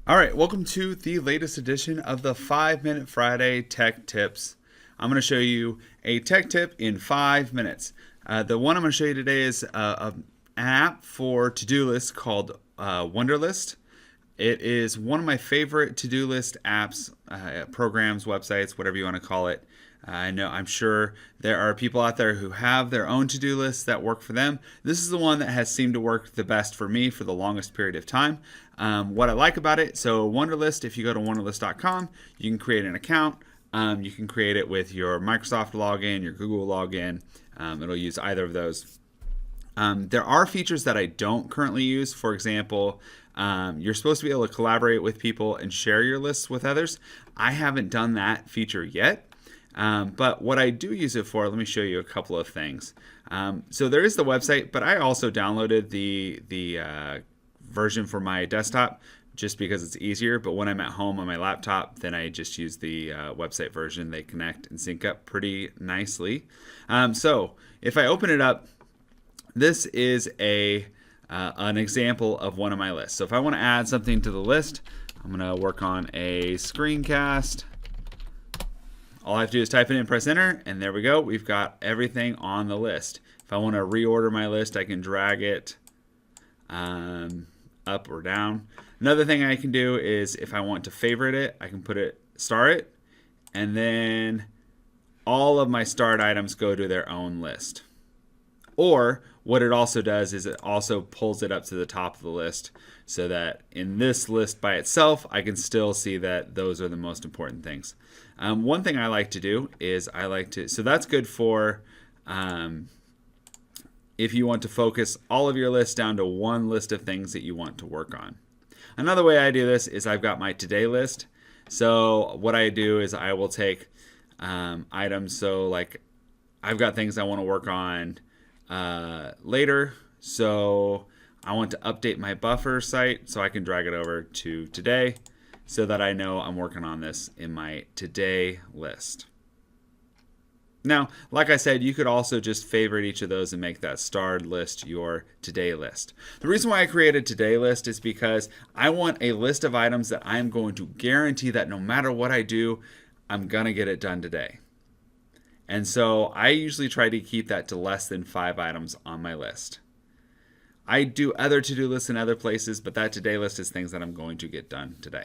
All right, welcome to the latest edition of the 5 Minute Friday Tech Tips. I'm going to show you a tech tip in 5 minutes. The one I'm going to show you today is an app for to-do lists called Wunderlist. It is one of my favorite to-do list apps, programs, websites, whatever you want to call it. I'm sure there are people out there who have their own to-do lists that work for them. This is the one that has seemed to work the best for me for the longest period of time. What I like about it, so Wunderlist, if you go to wunderlist.com, you can create an account. You can create it with your Microsoft login, your Google login. It'll use either of those. There are features that I don't currently use. For example, you're supposed to be able to collaborate with people and share your lists with others. I haven't done that feature yet. But what I do use it for, let me show you a couple of things. So there is the website, but I also downloaded the version for my desktop just because it's easier. But when I'm at home on my laptop, then I just use the website version. They connect and sync up pretty nicely. So if I open it up, this is an example of one of my lists. So if I want to add something to the list, I'm going to work on a screencast. All I have to do is type it in, press enter, and there we go. We've got everything on the list. If I want to reorder my list, I can drag it up or down. Another thing I can do is if I want to favorite it, I can star it, and then all of my starred items go to their own list. Or what it also does is it also pulls it up to the top of the list so that in this list by itself, I can still see that those are the most important things. One thing I like to do is so that's good for if you want to focus all of your lists down to one list of things that you want to work on. Another way I do this is I've got my today list. So what I do is I will take items. So like I've got things I want to work on later. So I want to update my buffer site so I can drag it over to today so that I know I'm working on this in my today list. Now, like I said, you could also just favorite each of those and make that starred list your today list. The reason why I created today list is because I want a list of items that I'm going to guarantee that no matter what I do, I'm going to get it done today. And so I usually try to keep that to less than 5 items on my list. I do other to-do lists in other places, but that today list is things that I'm going to get done today.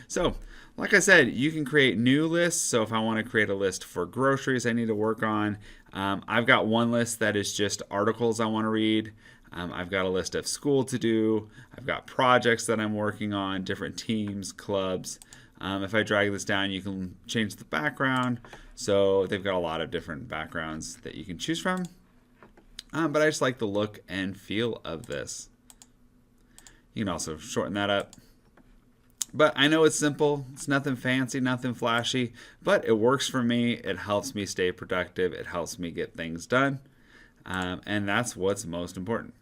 So, like I said, you can create new lists. So if I want to create a list for groceries I need to work on, I've got one list that is just articles I want to read. I've got a list of school to do. I've got projects that I'm working on, different teams, clubs. If I drag this down, you can change the background. So they've got a lot of different backgrounds that you can choose from. But I just like the look and feel of this. You can also shorten that up. But I know it's simple. It's nothing fancy, nothing flashy, but it works for me. It helps me stay productive. It helps me get things done. And that's what's most important.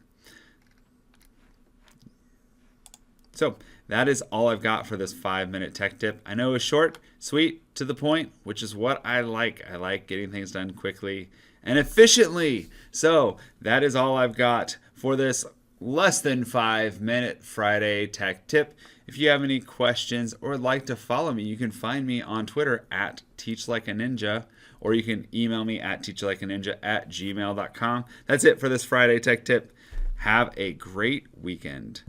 So that is all I've got for this 5-minute tech tip. I know it's short, sweet, to the point, which is what I like. I like getting things done quickly and efficiently. So that is all I've got for this less than 5-minute Friday tech tip. If you have any questions or would like to follow me, you can find me on Twitter at teachlikeaninja, or you can email me at teachlikeaninja@gmail.com. That's it for this Friday tech tip. Have a great weekend.